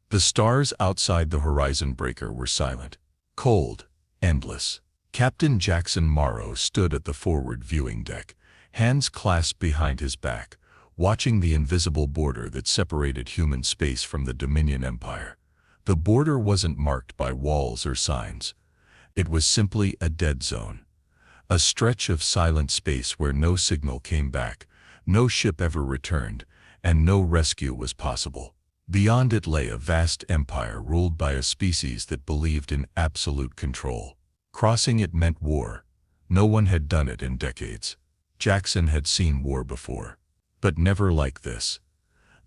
The stars outside the horizon breaker were silent, cold, endless. Captain Jackson Morrow stood at the forward viewing deck, hands clasped behind his back, watching the invisible border that separated human space from the Dominion Empire. The border wasn't marked by walls or signs. It was simply a dead zone. A stretch of silent space where no signal came back, no ship ever returned, and no rescue was possible. Beyond it lay a vast empire ruled by a species that believed in absolute control. Crossing it meant war. No one had done it in decades. Jackson had seen war before, but never like this.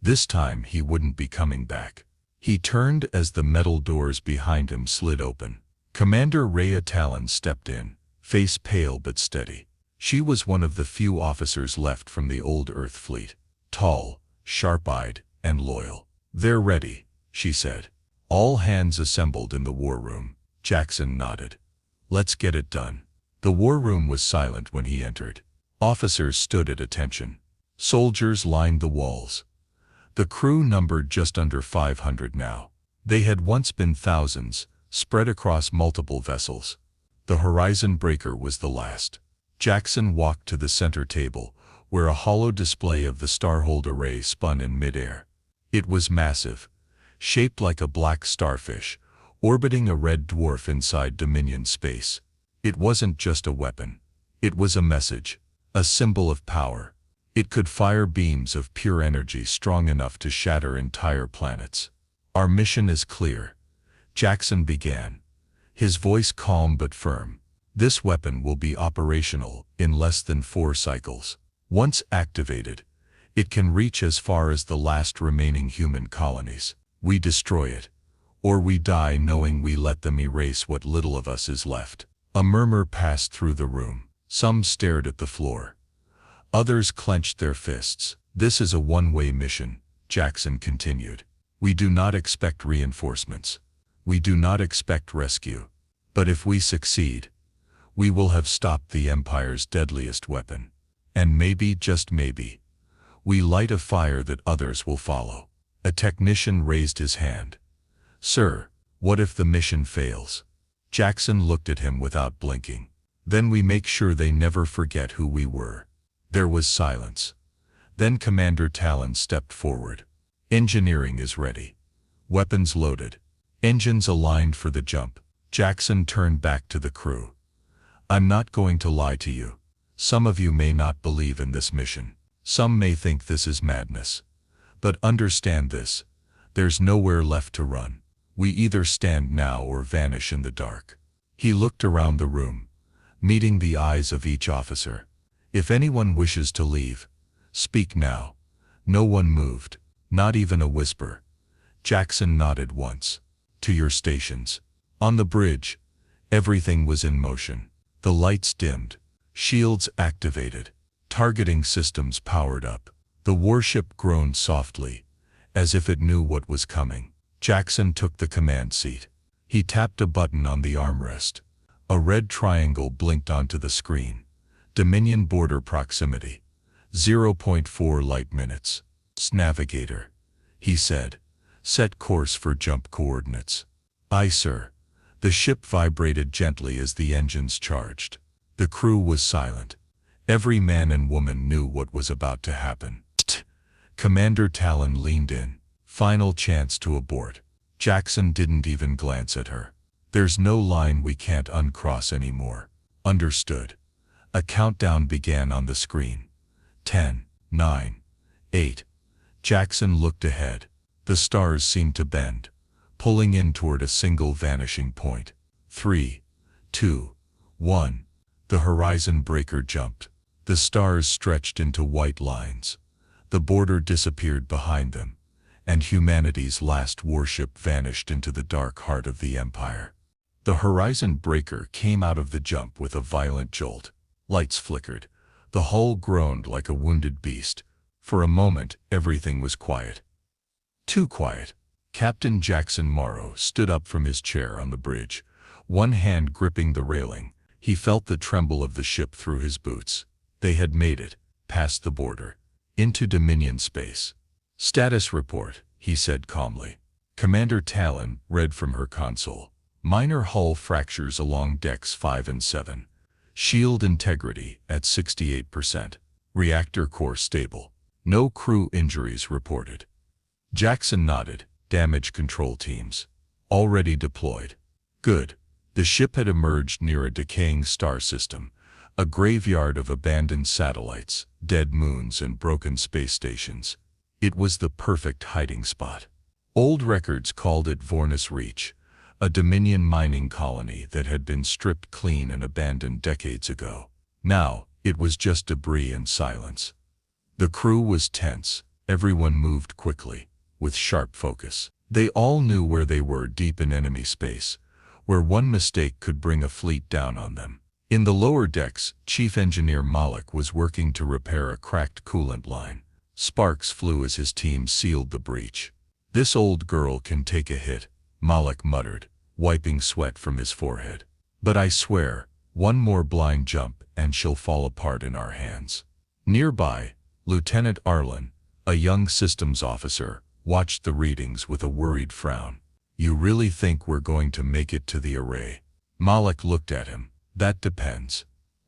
This time he wouldn't be coming back. He turned as the metal doors behind him slid open. Commander Rhea Talon stepped in, face pale but steady. She was one of the few officers left from the old Earth fleet. Tall, sharp-eyed, and loyal. "They're ready," she said. All hands assembled in the war room. Jackson nodded. "Let's get it done." The war room was silent when he entered. Officers stood at attention. Soldiers lined the walls. The crew numbered just under 500 now. They had once been thousands, spread across multiple vessels. The horizon breaker was the last. Jackson walked to the center table, where a hollow display of the Starhold array spun in midair. It was massive, shaped like a black starfish, orbiting a red dwarf inside Dominion space. It wasn't just a weapon. It was a message, a symbol of power. It could fire beams of pure energy strong enough to shatter entire planets. "Our mission is clear," Jackson began, his voice calm but firm. "This weapon will be operational in less than 4 cycles. Once activated, it can reach as far as the last remaining human colonies. We destroy it, or we die knowing we let them erase what little of us is left." A murmur passed through the room. Some stared at the floor. Others clenched their fists. "This is a one-way mission," Jackson continued. "We do not expect reinforcements. We do not expect rescue. But if we succeed, we will have stopped the Empire's deadliest weapon. And maybe, just maybe, we light a fire that others will follow." A technician raised his hand. "Sir, what if the mission fails?" Jackson looked at him without blinking. "Then we make sure they never forget who we were." There was silence. Then Commander Talon stepped forward. "Engineering is ready. Weapons loaded. Engines aligned for the jump." Jackson turned back to the crew. "I'm not going to lie to you. Some of you may not believe in this mission. Some may think this is madness. But understand this. There's nowhere left to run. We either stand now or vanish in the dark." He looked around the room, meeting the eyes of each officer. "If anyone wishes to leave, speak now." No one moved, not even a whisper. Jackson nodded once. "To your stations." On the bridge, everything was in motion. The lights dimmed, shields activated, targeting systems powered up. The warship groaned softly, as if it knew what was coming. Jackson took the command seat. He tapped a button on the armrest. A red triangle blinked onto the screen. Dominion border proximity. 0.4 light minutes. "Navigator," he said. "Set course for jump coordinates." "Aye, sir." The ship vibrated gently as the engines charged. The crew was silent. Every man and woman knew what was about to happen. Commander Talon leaned in. "Final chance to abort." Jackson didn't even glance at her. "There's no line we can't uncross anymore." "Understood." A countdown began on the screen. 10, 9, 8. Jackson looked ahead. The stars seemed to bend, pulling in toward a single vanishing point. 3, 2, 1. The horizon breaker jumped. The stars stretched into white lines. The border disappeared behind them, and humanity's last warship vanished into the dark heart of the Empire. The horizon breaker came out of the jump with a violent jolt. Lights flickered. The hull groaned like a wounded beast. For a moment, everything was quiet. Too quiet. Captain Jackson Morrow stood up from his chair on the bridge, one hand gripping the railing. He felt the tremble of the ship through his boots. They had made it, past the border, into Dominion space. "Status report," he said calmly. Commander Talon read from her console. Minor hull fractures along decks 5 and 7. Shield integrity at 68%. Reactor core stable. No crew injuries reported. Jackson nodded. Damage control teams already deployed. Good. The ship had emerged near a decaying star system, a graveyard of abandoned satellites, dead moons, and broken space stations. It was the perfect hiding spot. Old records called it Vornis Reach, a Dominion mining colony that had been stripped clean and abandoned decades ago. Now, it was just debris and silence. The crew was tense. Everyone moved quickly, with sharp focus. They all knew where they were, deep in enemy space, where one mistake could bring a fleet down on them. In the lower decks, Chief Engineer Malik was working to repair a cracked coolant line. Sparks flew as his team sealed the breach. "This old girl can take a hit," Malik muttered, wiping sweat from his forehead. "But I swear, one more blind jump and she'll fall apart in our hands." Nearby, Lieutenant Arlen, a young systems officer, watched the readings with a worried frown. "You really think we're going to make it to the array?" Malik looked at him. "That depends."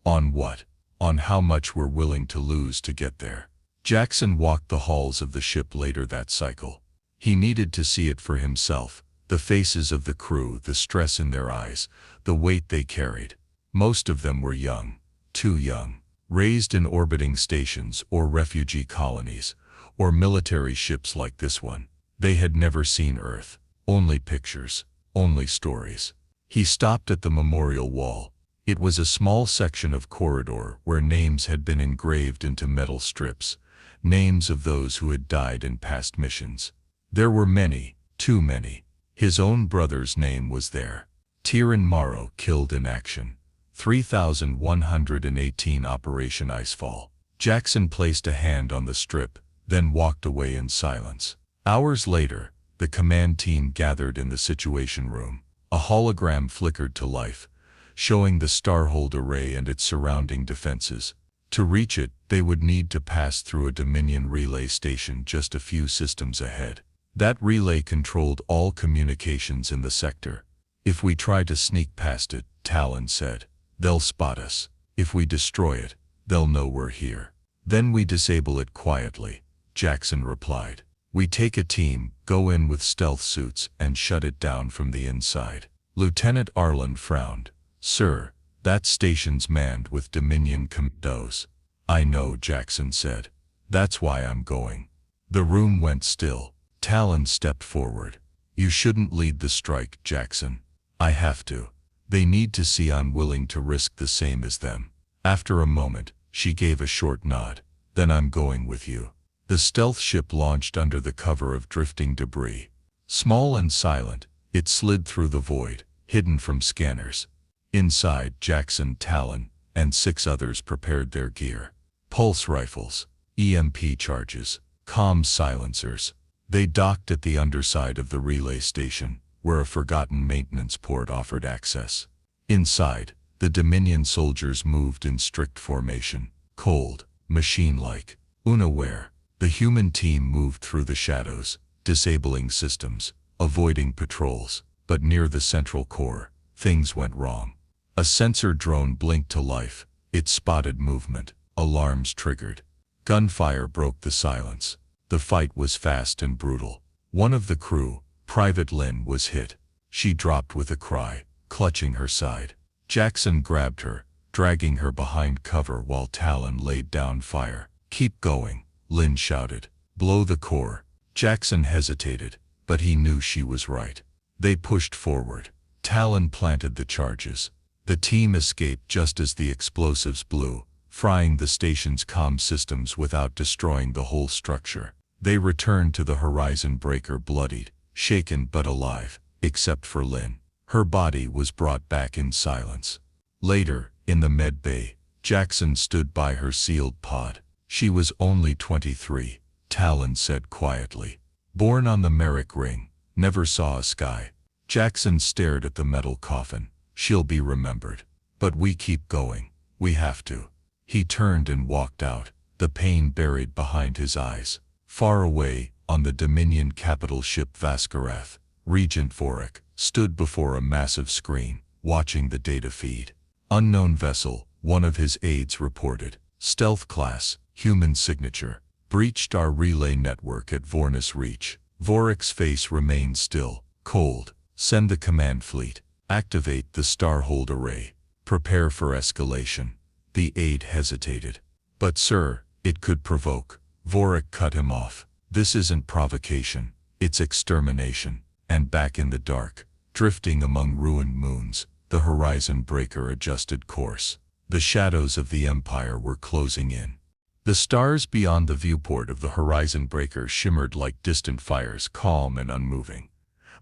"On what?" "On how much we're willing to lose to get there." Jackson walked the halls of the ship later that cycle. He needed to see it for himself, the faces of the crew, the stress in their eyes, the weight they carried. Most of them were young, too young, raised in orbiting stations or refugee colonies, or military ships like this one. They had never seen Earth. Only pictures, only stories. He stopped at the memorial wall. It was a small section of corridor where names had been engraved into metal strips, names of those who had died in past missions. There were many, too many. His own brother's name was there. Tyrion Morrow, killed in action. 3118 Operation Icefall. Jackson placed a hand on the strip, then walked away in silence. Hours later, the command team gathered in the Situation Room. A hologram flickered to life, showing the Starhold array and its surrounding defenses. To reach it, they would need to pass through a Dominion relay station just a few systems ahead. That relay controlled all communications in the sector. "If we try to sneak past it," Talon said, "they'll spot us. If we destroy it, they'll know we're here. Then we disable it quietly," Jackson replied. "We take a team, go in with stealth suits, and shut it down from the inside." Lieutenant Arlen frowned. "Sir, that station's manned with Dominion commandos." "I know," Jackson said. "That's why I'm going." The room went still. Talon stepped forward. "You shouldn't lead the strike, Jackson." "I have to. They need to see I'm willing to risk the same as them." After a moment, she gave a short nod. "Then I'm going with you." The stealth ship launched under the cover of drifting debris. Small and silent, it slid through the void, hidden from scanners. Inside, Jackson, Talon, and 6 others prepared their gear. Pulse rifles, EMP charges, comm silencers. They docked at the underside of the relay station, where a forgotten maintenance port offered access. Inside, the Dominion soldiers moved in strict formation, cold, machine-like, unaware. The human team moved through the shadows, disabling systems, avoiding patrols. But near the central core, things went wrong. A sensor drone blinked to life. It spotted movement. Alarms triggered. Gunfire broke the silence. The fight was fast and brutal. One of the crew, Private Lynn, was hit. She dropped with a cry, clutching her side. Jackson grabbed her, dragging her behind cover while Talon laid down fire. "Keep going," Lynn shouted. "Blow the core." Jackson hesitated, but he knew she was right. They pushed forward. Talon planted the charges. The team escaped just as the explosives blew, frying the station's comm systems without destroying the whole structure. They returned to the horizon breaker bloodied, shaken but alive, except for Lynn. Her body was brought back in silence. Later, in the med bay, Jackson stood by her sealed pod. "She was only 23, Talon said quietly. "Born on the Merrick Ring, never saw a sky." Jackson stared at the metal coffin. "She'll be remembered. But we keep going. We have to." He turned and walked out, the pain buried behind his eyes. Far away, On the Dominion capital ship Vaskarath, Regent Vorik stood before a massive screen, watching the data feed. Unknown vessel, one of his aides reported. Stealth class, human signature. Breached our relay network at Vornis Reach. Vorik's face remained still, cold. Send the command fleet. Activate the Starhold array. Prepare for escalation. The aide hesitated. But sir, it could provoke. Vorik cut him off. This isn't provocation, it's extermination. And back in the dark, drifting among ruined moons, the Horizon Breaker adjusted course. The shadows of the Empire were closing in. The stars beyond the viewport of the Horizon Breaker shimmered like distant fires, calm and unmoving.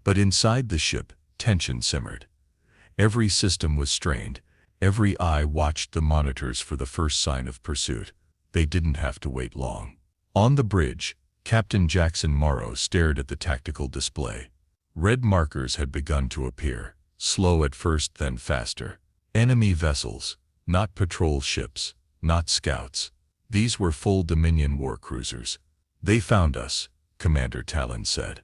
But inside the ship, tension simmered. Every system was strained. Every eye watched the monitors for the first sign of pursuit. They didn't have to wait long. On the bridge, Captain Jackson Morrow stared at the tactical display. Red markers had begun to appear, slow at first then faster. Enemy vessels, not patrol ships, not scouts. These were full Dominion warcruisers. They found us, Commander Talon said.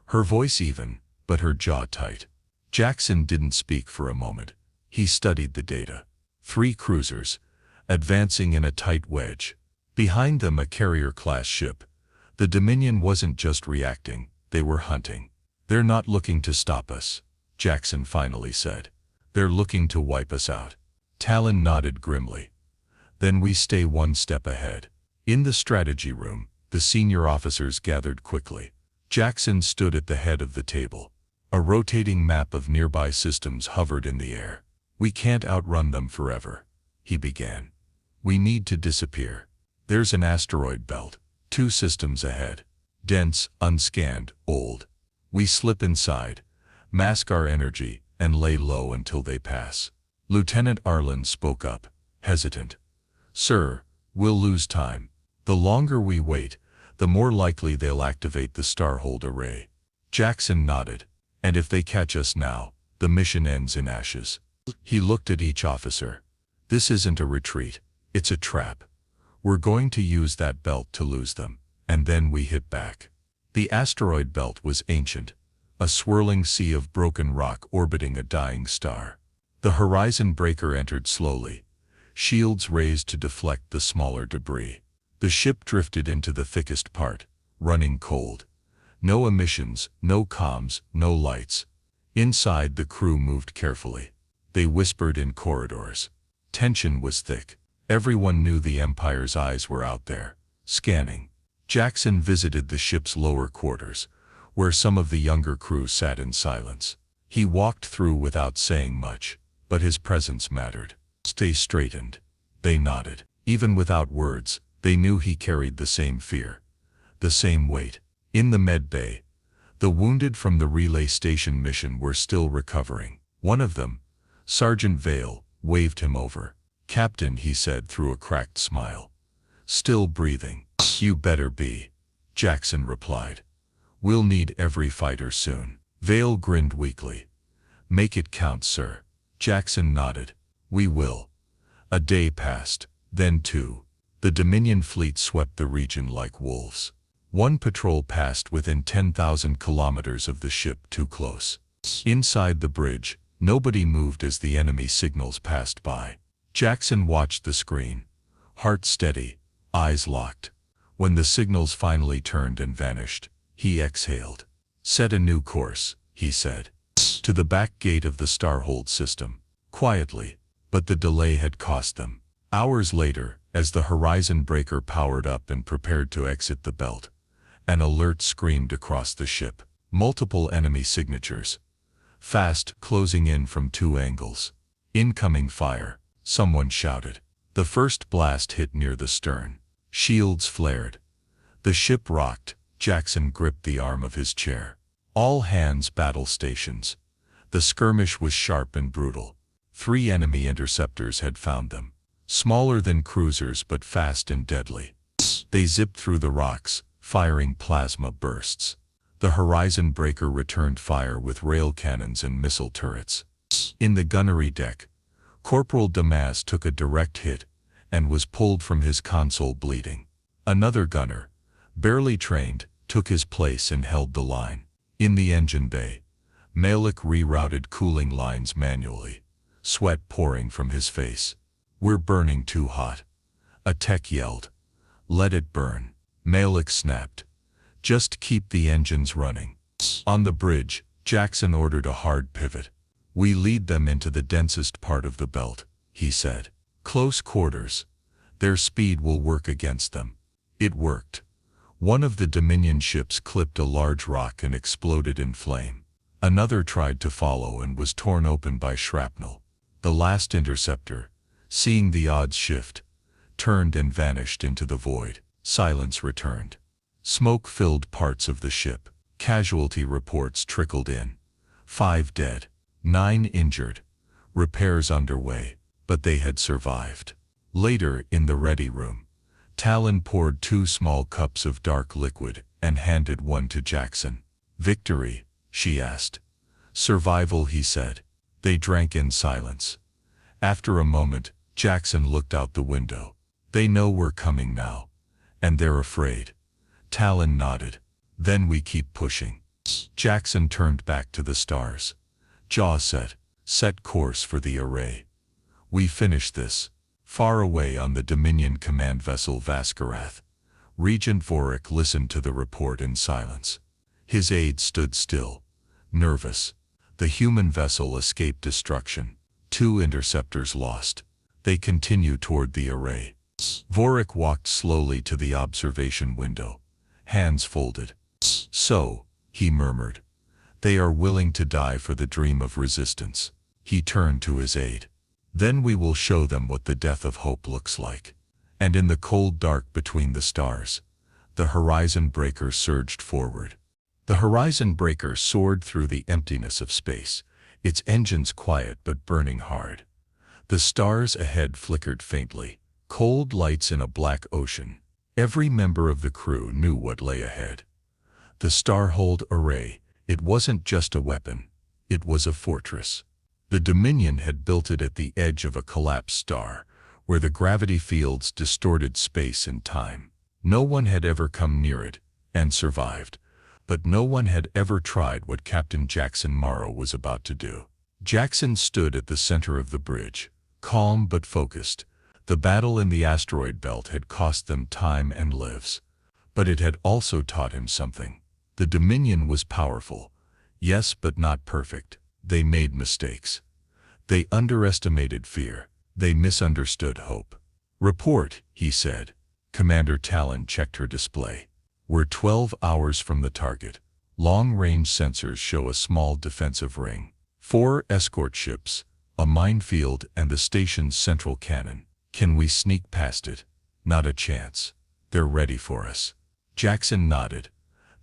Her voice even, but her jaw tight. Jackson didn't speak for a moment. He studied the data. 3 cruisers, advancing in a tight wedge. Behind them a carrier-class ship. The Dominion wasn't just reacting, they were hunting. They're not looking to stop us, Jackson finally said. They're looking to wipe us out. Talon nodded grimly. Then we stay one step ahead. In the strategy room, the senior officers gathered quickly. Jackson stood at the head of the table. A rotating map of nearby systems hovered in the air. We can't outrun them forever, he began. We need to disappear. There's an asteroid belt, 2 systems ahead. Dense, unscanned, old. We slip inside, mask our energy, and lay low until they pass. Lieutenant Arlen spoke up, hesitant. Sir, we'll lose time. The longer we wait, the more likely they'll activate the Starhold array. Jackson nodded. And if they catch us now, the mission ends in ashes. He looked at each officer. This isn't a retreat, it's a trap. We're going to use that belt to lose them, and then we hit back. The asteroid belt was ancient, a swirling sea of broken rock orbiting a dying star. The Horizon Breaker entered slowly, shields raised to deflect the smaller debris. The ship drifted into the thickest part, running cold. No emissions, no comms, no lights. Inside, the crew moved carefully. They whispered in corridors. Tension was thick. Everyone knew the Empire's eyes were out there, scanning. Jackson visited the ship's lower quarters, where some of the younger crew sat in silence. He walked through without saying much, but his presence mattered. They straightened. They nodded. Even without words, they knew he carried the same fear, the same weight. In the med bay, the wounded from the relay station mission were still recovering. One of them, Sergeant Vale, waved him over. Captain, he said through a cracked smile. Still breathing. You better be, Jackson replied. We'll need every fighter soon. Vale grinned weakly. Make it count, sir. Jackson nodded. We will. A day passed, then 2. The Dominion fleet swept the region like wolves. One patrol passed within 10,000 kilometers of the ship, too close. Inside the bridge, nobody moved as the enemy signals passed by. Jackson watched the screen, heart steady, eyes locked. When the signals finally turned and vanished, he exhaled. Set a new course, he said. To the back gate of the Starhold system. Quietly, but the delay had cost them. Hours later, as the Horizon Breaker powered up and prepared to exit the belt, an alert screamed across the ship. Multiple enemy signatures. Fast, closing in from 2 angles. Incoming fire, someone shouted. The first blast hit near the stern. Shields flared. The ship rocked. Jackson gripped the arm of his chair. All hands battle stations. The skirmish was sharp and brutal. 3 enemy interceptors had found them. Smaller than cruisers but fast and deadly. They zipped through the rocks, firing plasma bursts. The Horizon Breaker returned fire with rail cannons and missile turrets. In the gunnery deck, Corporal Damas took a direct hit and was pulled from his console bleeding. Another gunner, barely trained, took his place and held the line. In the engine bay, Malik rerouted cooling lines manually, sweat pouring from his face. "We're burning too hot," a tech yelled. "Let it burn," Malik snapped. "Just keep the engines running." On the bridge, Jackson ordered a hard pivot. "We lead them into the densest part of the belt," he said. "Close quarters. Their speed will work against them." It worked. One of the Dominion ships clipped a large rock and exploded in flame. Another tried to follow and was torn open by shrapnel. The last interceptor, seeing the odds shift, turned and vanished into the void. Silence returned. Smoke filled parts of the ship. Casualty reports trickled in. 5 dead, 9 injured. Repairs underway, but they had survived. Later, in the ready room, Talon poured 2 small cups of dark liquid and handed one to Jackson. "Victory?" she asked. "Survival," he said. They drank in silence. After a moment, Jackson looked out the window. "They know we're coming now, and they're afraid." Talon nodded. "Then we keep pushing." Jackson turned back to the stars. Jaw set course for the array. "We finish this." Far away on the Dominion command vessel Vaskarath, Regent Vorik listened to the report in silence. His aide stood still, nervous. The human vessel escaped destruction. 2 interceptors lost. They continue toward the array. Vorik walked slowly to the observation window, hands folded. "So," he murmured, "they are willing to die for the dream of resistance." He turned to his aide. "Then we will show them what the death of hope looks like." And in the cold dark between the stars, the Horizon Breaker surged forward. The Horizon Breaker soared through the emptiness of space, its engines quiet but burning hard. The stars ahead flickered faintly, cold lights in a black ocean. Every member of the crew knew what lay ahead. The Starhold Array, it wasn't just a weapon, it was a fortress. The Dominion had built it at the edge of a collapsed star, where the gravity fields distorted space and time. No one had ever come near it, and survived. But no one had ever tried what Captain Jackson Morrow was about to do. Jackson stood at the center of the bridge, calm but focused. The battle in the asteroid belt had cost them time and lives. But it had also taught him something. The Dominion was powerful. Yes, but not perfect. They made mistakes. They underestimated fear. They misunderstood hope. "Report," he said. Commander Talon checked her display. "We're 12 hours from the target. Long-range sensors show a small defensive ring. 4 escort ships, a minefield and the station's central cannon. Can we sneak past it?" "Not a chance. They're ready for us." Jackson nodded.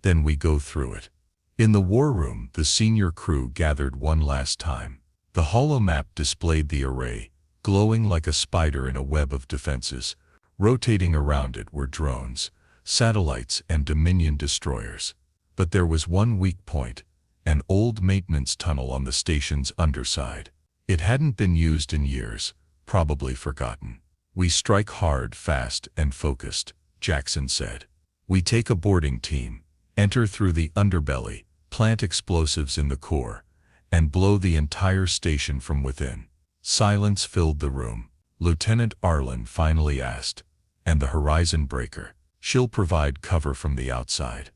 "Then we go through it." In the war room, the senior crew gathered one last time. The holomap displayed the array, glowing like a spider in a web of defenses. Rotating around it were drones, satellites and Dominion destroyers. But there was one weak point, an old maintenance tunnel on the station's underside. It hadn't been used in years, probably forgotten. "We strike hard, fast, and focused," Jackson said. "We take a boarding team, enter through the underbelly, plant explosives in the core, and blow the entire station from within." Silence filled the room. Lieutenant Arlen finally asked, "And the Horizon Breaker?" "She'll provide cover from the outside.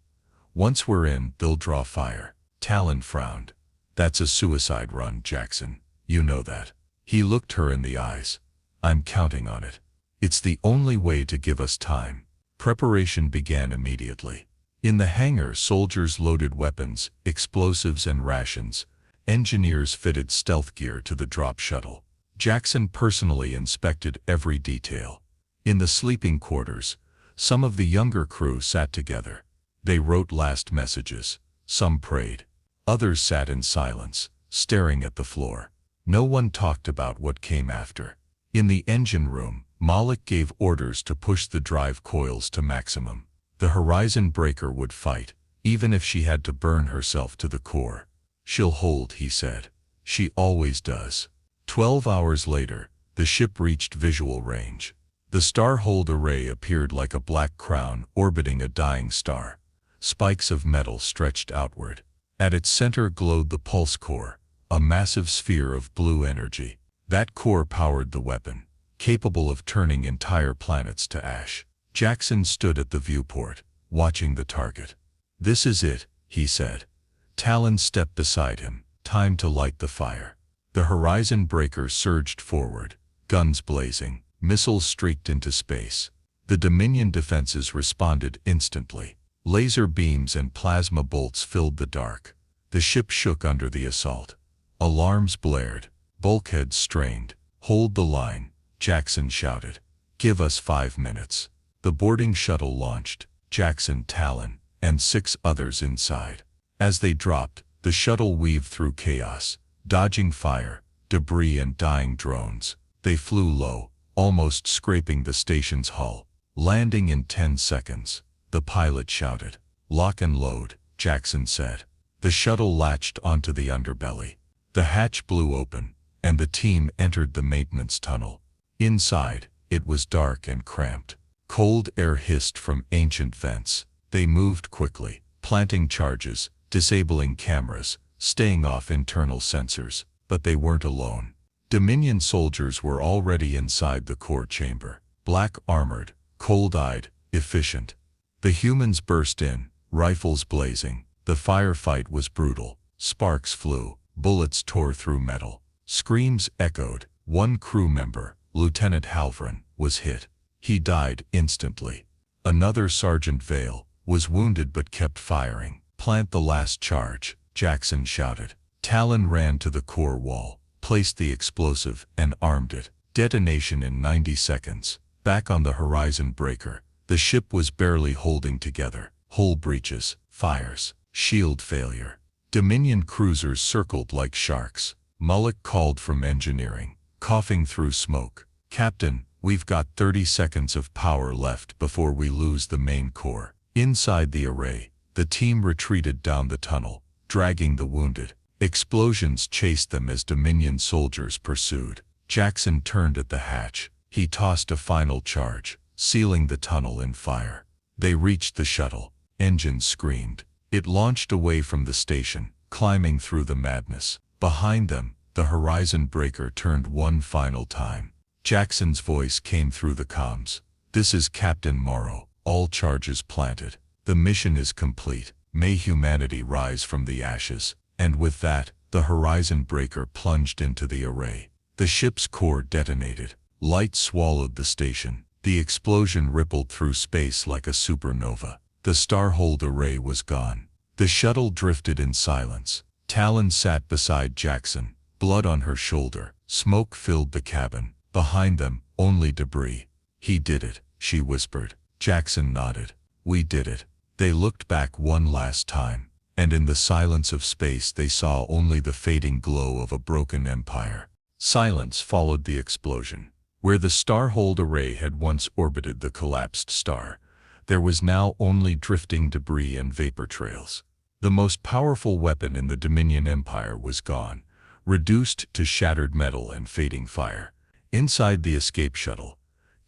Once we're in, they'll draw fire." Talon frowned. "That's a suicide run, Jackson. You know that." He looked her in the eyes. "I'm counting on it. It's the only way to give us time." Preparation began immediately. In the hangar, soldiers loaded weapons, explosives and rations. Engineers fitted stealth gear to the drop shuttle. Jackson personally inspected every detail. In the sleeping quarters, some of the younger crew sat together. They wrote last messages. Some prayed. Others sat in silence, staring at the floor. No one talked about what came after. In the engine room, Malik gave orders to push the drive coils to maximum. The Horizon Breaker would fight, even if she had to burn herself to the core. "She'll hold," he said. "She always does." 12 hours later, the ship reached visual range. The Starhold Array appeared like a black crown orbiting a dying star. Spikes of metal stretched outward. At its center glowed the pulse core, a massive sphere of blue energy. That core powered the weapon, capable of turning entire planets to ash. Jackson stood at the viewport, watching the target. "This is it," he said. Talon stepped beside him. "Time to light the fire." The horizon breaker surged forward, guns blazing, missiles streaked into space. The Dominion defenses responded instantly. Laser beams and plasma bolts filled the dark. The ship shook under the assault. Alarms blared. Bulkheads strained. "Hold the line," Jackson shouted. "Give us 5 minutes." The boarding shuttle launched, Jackson, Talon, and 6 others inside. As they dropped, the shuttle weaved through chaos, dodging fire, debris and dying drones. They flew low, almost scraping the station's hull. Landing in 10 seconds. The pilot shouted. "Lock and load," Jackson said. The shuttle latched onto the underbelly. The hatch blew open, and the team entered the maintenance tunnel. Inside, it was dark and cramped. Cold air hissed from ancient vents. They moved quickly, planting charges, disabling cameras, staying off internal sensors. But they weren't alone. Dominion soldiers were already inside the core chamber. Black-armored, cold-eyed, efficient. The humans burst in, rifles blazing. The firefight was brutal. Sparks flew, bullets tore through metal. Screams echoed. One crew member, Lieutenant Halvran, was hit. He died instantly. Another, Sergeant Vale, was wounded but kept firing. "Plant the last charge," Jackson shouted. Talon ran to the core wall, placed the explosive, and armed it. Detonation in 90 seconds. Back on the horizon breaker, the ship was barely holding together. Hull breaches, fires, shield failure. Dominion cruisers circled like sharks. Mullock called from engineering, coughing through smoke. "Captain, we've got 30 seconds of power left before we lose the main core." Inside the array, the team retreated down the tunnel, dragging the wounded. Explosions chased them as Dominion soldiers pursued. Jackson turned at the hatch. He tossed a final charge, sealing the tunnel in fire. They reached the shuttle. Engines screamed. It launched away from the station, climbing through the madness. Behind them, the horizon breaker turned one final time. Jackson's voice came through the comms. "This is Captain Morrow. All charges planted. The mission is complete. May humanity rise from the ashes." And with that, the horizon breaker plunged into the array. The ship's core detonated. Light swallowed the station. The explosion rippled through space like a supernova. The Starhold array was gone. The shuttle drifted in silence. Talon sat beside Jackson, blood on her shoulder. Smoke filled the cabin. Behind them, only debris. "He did it," she whispered. Jackson nodded. "We did it." They looked back one last time, and in the silence of space they saw only the fading glow of a broken empire. Silence followed the explosion. Where the Starhold array had once orbited the collapsed star, there was now only drifting debris and vapor trails. The most powerful weapon in the Dominion Empire was gone, reduced to shattered metal and fading fire. Inside the escape shuttle,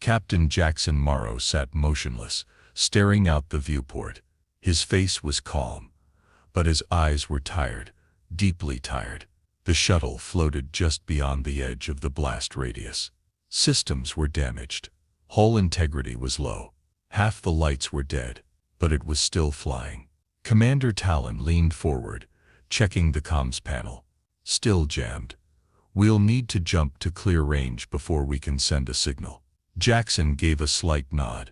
Captain Jackson Morrow sat motionless, staring out the viewport. His face was calm, but his eyes were tired, deeply tired. The shuttle floated just beyond the edge of the blast radius. Systems were damaged. Hull integrity was low. Half the lights were dead, but it was still flying. Commander Talon leaned forward, checking the comms panel. "Still jammed. We'll need to jump to clear range before we can send a signal." Jackson gave a slight nod.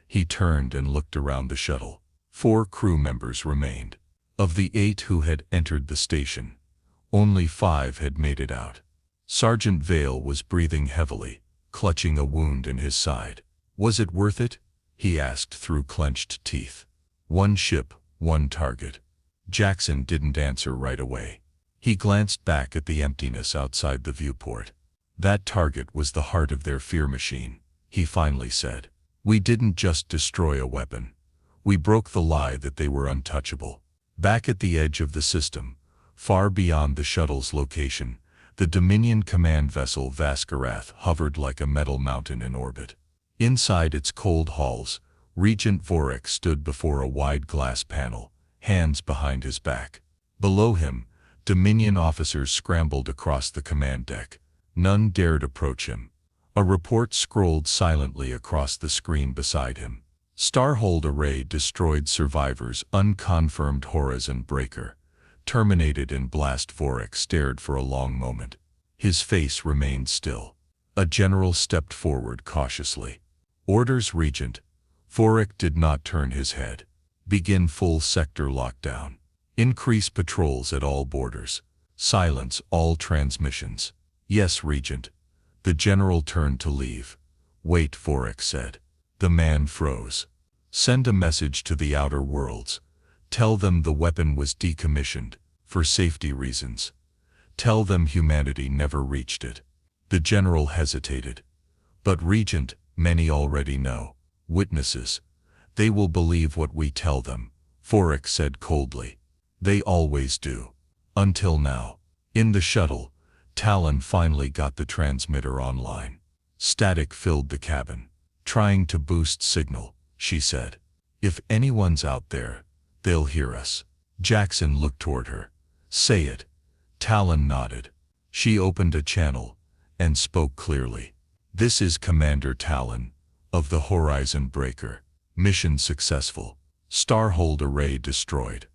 He turned and looked around the shuttle. 4 crew members remained. Of the 8 who had entered the station, only 5 had made it out. Sergeant Vale was breathing heavily, clutching a wound in his side. "Was it worth it?" he asked through clenched teeth. "One ship, one target." Jackson didn't answer right away. He glanced back at the emptiness outside the viewport. "That target was the heart of their fear machine," he finally said. "We didn't just destroy a weapon. We broke the lie that they were untouchable." Back at the edge of the system, far beyond the shuttle's location, the Dominion command vessel Vaskarath hovered like a metal mountain in orbit. Inside its cold halls, Regent Vorik stood before a wide glass panel, hands behind his back. Below him, Dominion officers scrambled across the command deck. None dared approach him. A report scrolled silently across the screen beside him. Starhold Array destroyed survivors, unconfirmed Horizon Breaker. Terminated in blast. Vorik stared for a long moment. His face remained still. A general stepped forward cautiously. Orders, Regent. Vorik did not turn his head. Begin full sector lockdown. Increase patrols at all borders. Silence all transmissions. Yes, Regent. The general turned to leave. Wait, Vorik said. The man froze. Send a message to the outer worlds. Tell them the weapon was decommissioned, for safety reasons. Tell them humanity never reached it. The general hesitated. But Regent, many already know. Witnesses. They will believe what we tell them, Vorik said coldly. They always do. Until now. In the shuttle, Talon finally got the transmitter online. Static filled the cabin. Trying to boost signal, she said. If anyone's out there, they'll hear us. Jackson looked toward her. Say it. Talon nodded. She opened a channel and spoke clearly. This is Commander Talon of the Horizon Breaker. Mission successful. Starhold Array destroyed.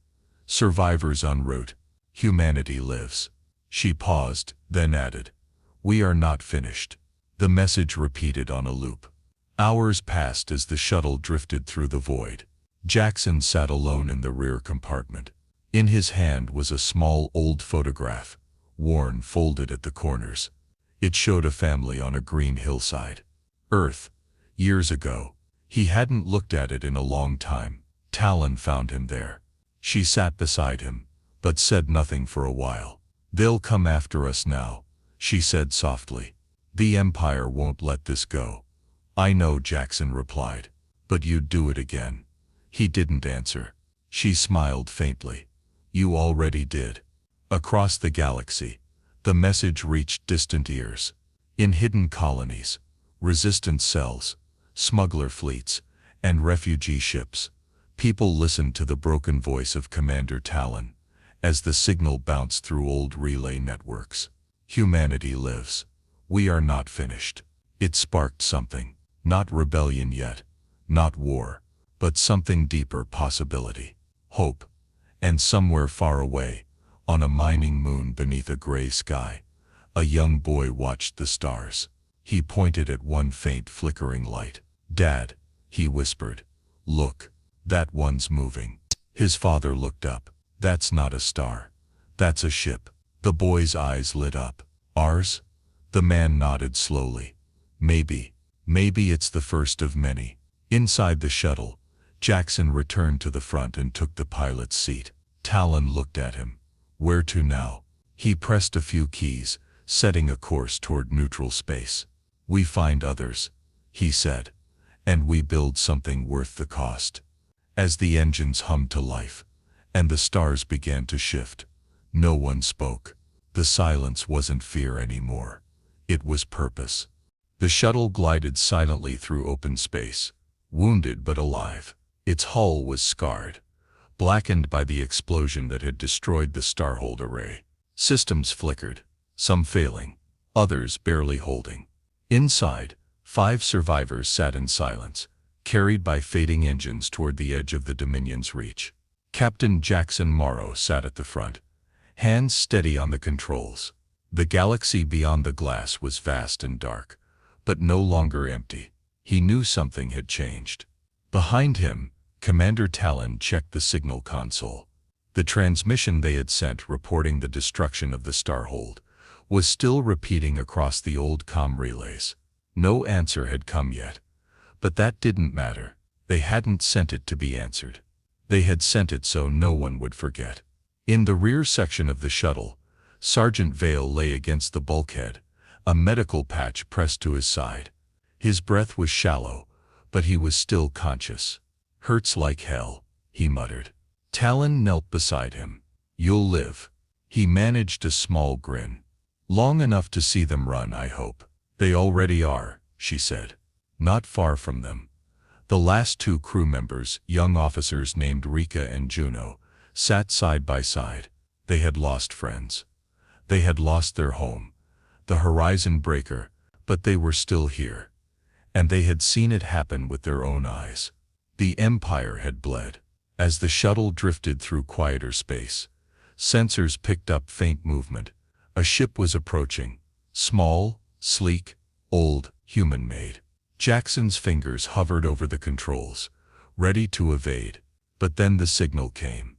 Survivors en route. Humanity lives. She paused, then added, we are not finished. The message repeated on a loop. Hours passed as the shuttle drifted through the void. Jackson sat alone in the rear compartment. In his hand was a small old photograph, worn, folded at the corners. It showed a family on a green hillside. Earth. Years ago. He hadn't looked at it in a long time. Talon found him there. She sat beside him, but said nothing for a while. They'll come after us now, she said softly. The Empire won't let this go. I know, Jackson replied. But you'd do it again. He didn't answer. She smiled faintly. You already did. Across the galaxy, the message reached distant ears. In hidden colonies, resistance cells, smuggler fleets, and refugee ships, people listened to the broken voice of Commander Talon as the signal bounced through old relay networks. Humanity lives. We are not finished. It sparked something. Not rebellion yet, not war, but something deeper, possibility, hope. And somewhere far away, on a mining moon beneath a gray sky, a young boy watched the stars. He pointed at one faint flickering light. Dad, he whispered, look, that one's moving. His father looked up. That's not a star. That's a ship. The boy's eyes lit up. Ours? The man nodded slowly. Maybe it's the first of many. Inside the shuttle, Jackson returned to the front and took the pilot's seat. Talon looked at him. Where to now? He pressed a few keys, setting a course toward neutral space. We find others, he said, and we build something worth the cost. As the engines hummed to life, and the stars began to shift, no one spoke. The silence wasn't fear anymore. It was purpose. The shuttle glided silently through open space, wounded but alive. Its hull was scarred, blackened by the explosion that had destroyed the Starhold Array. Systems flickered, some failing, others barely holding. Inside, 5 survivors sat in silence, carried by fading engines toward the edge of the Dominion's reach. Captain Jackson Morrow sat at the front, hands steady on the controls. The galaxy beyond the glass was vast and dark, but no longer empty. He knew something had changed. Behind him, Commander Talon checked the signal console. The transmission they had sent reporting the destruction of the Starhold was still repeating across the old comm relays. No answer had come yet, but that didn't matter. They hadn't sent it to be answered. They had sent it so no one would forget. In the rear section of the shuttle, Sergeant Vale lay against the bulkhead, a medical patch pressed to his side. His breath was shallow, but he was still conscious. Hurts like hell, he muttered. Talon knelt beside him. You'll live. He managed a small grin. Long enough to see them run, I hope. They already are, she said. Not far from them. The last two crew members, young officers named Rika and Juno, sat side by side. They had lost friends. They had lost their home, the horizon breaker, but they were still here. And they had seen it happen with their own eyes. The Empire had bled. As the shuttle drifted through quieter space, sensors picked up faint movement. A ship was approaching. Small, sleek, old, human-made. Jackson's fingers hovered over the controls, ready to evade. But then the signal came.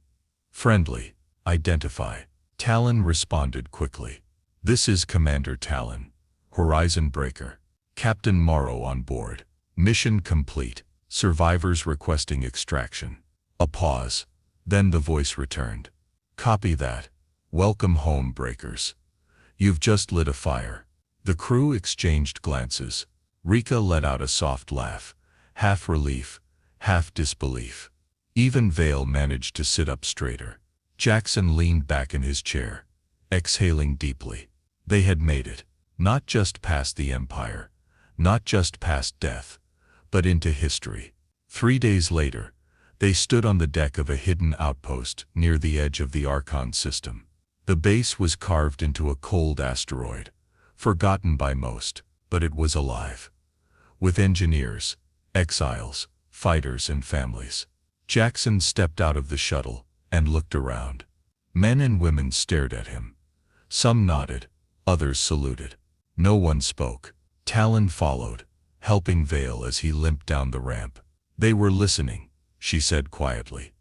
Friendly. Identify. Talon responded quickly. This is Commander Talon. Horizon Breaker. Captain Morrow on board. Mission complete. Survivors requesting extraction. A pause. Then the voice returned. Copy that. Welcome home, Breakers. You've just lit a fire. The crew exchanged glances. Rika let out a soft laugh, half relief, half disbelief. Even Vale managed to sit up straighter. Jackson leaned back in his chair, exhaling deeply. They had made it, not just past the Empire, not just past death, but into history. 3 days later, they stood on the deck of a hidden outpost near the edge of the Archon system. The base was carved into a cold asteroid, forgotten by most, but it was alive. With engineers, exiles, fighters and families. Jackson stepped out of the shuttle and looked around. Men and women stared at him. Some nodded, others saluted. No one spoke. Talon followed, helping Vale as he limped down the ramp. They were listening, she said quietly.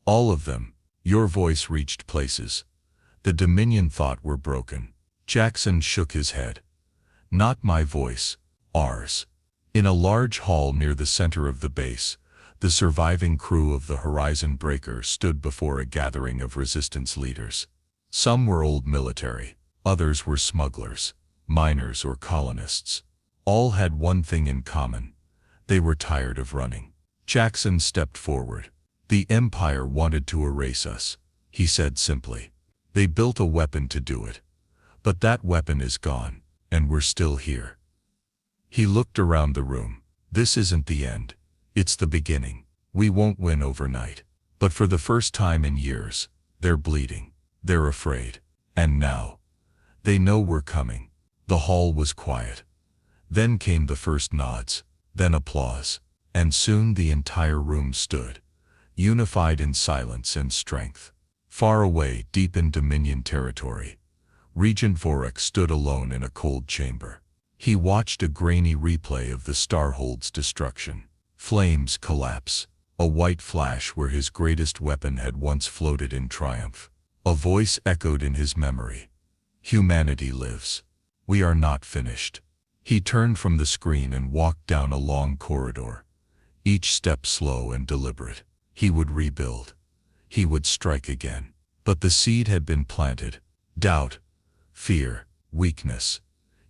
All of them. Your voice reached places the Dominion thought were broken. Jackson shook his head. Not my voice, ours. In a large hall near the center of the base, the surviving crew of the Horizon Breaker stood before a gathering of resistance leaders. Some were old military, others were smugglers, miners or colonists. All had one thing in common. They were tired of running. Jackson stepped forward. The Empire wanted to erase us, he said simply. They built a weapon to do it. But that weapon is gone, and we're still here. He looked around the room. This isn't the end. It's the beginning. We won't win overnight. But for the first time in years, they're bleeding. They're afraid. And now, they know we're coming. The hall was quiet. Then came the first nods, then applause. And soon the entire room stood, unified in silence and strength. Far away, deep in Dominion territory, Regent Vorak stood alone in a cold chamber. He watched a grainy replay of the Starhold's destruction. Flames collapse, a white flash where his greatest weapon had once floated in triumph. A voice echoed in his memory. Humanity lives. We are not finished. He turned from the screen and walked down a long corridor, each step slow and deliberate. He would rebuild. He would strike again. But the seed had been planted. Doubt, fear, weakness.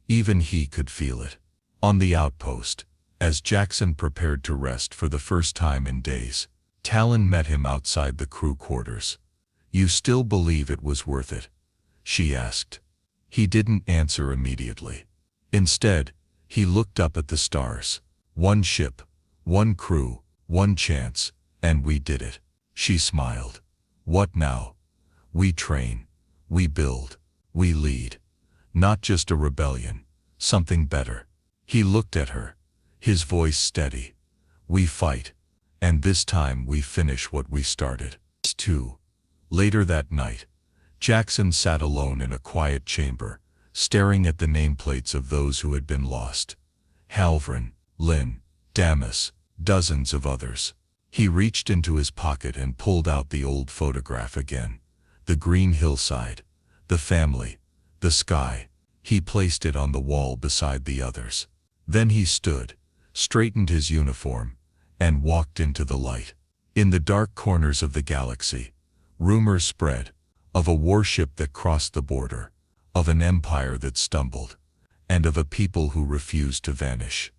Even he could feel it. On the outpost, as Jackson prepared to rest for the first time in days, Talon met him outside the crew quarters. You still believe it was worth it? She asked. He didn't answer immediately. Instead, he looked up at the stars. One ship, one crew, one chance, and we did it. She smiled. What now? We train, we build, we lead. Not just a rebellion, something better. He looked at her, his voice steady. We fight, and this time we finish what we started. 2. Later that night, Jackson sat alone in a quiet chamber, staring at the nameplates of those who had been lost. Halvrin, Lynn, Damas, dozens of others. He reached into his pocket and pulled out the old photograph again. The green hillside, the family, the sky. He placed it on the wall beside the others. Then he stood, straightened his uniform, and walked into the light. In the dark corners of the galaxy, rumors spread of a warship that crossed the border, of an empire that stumbled, and of a people who refused to vanish.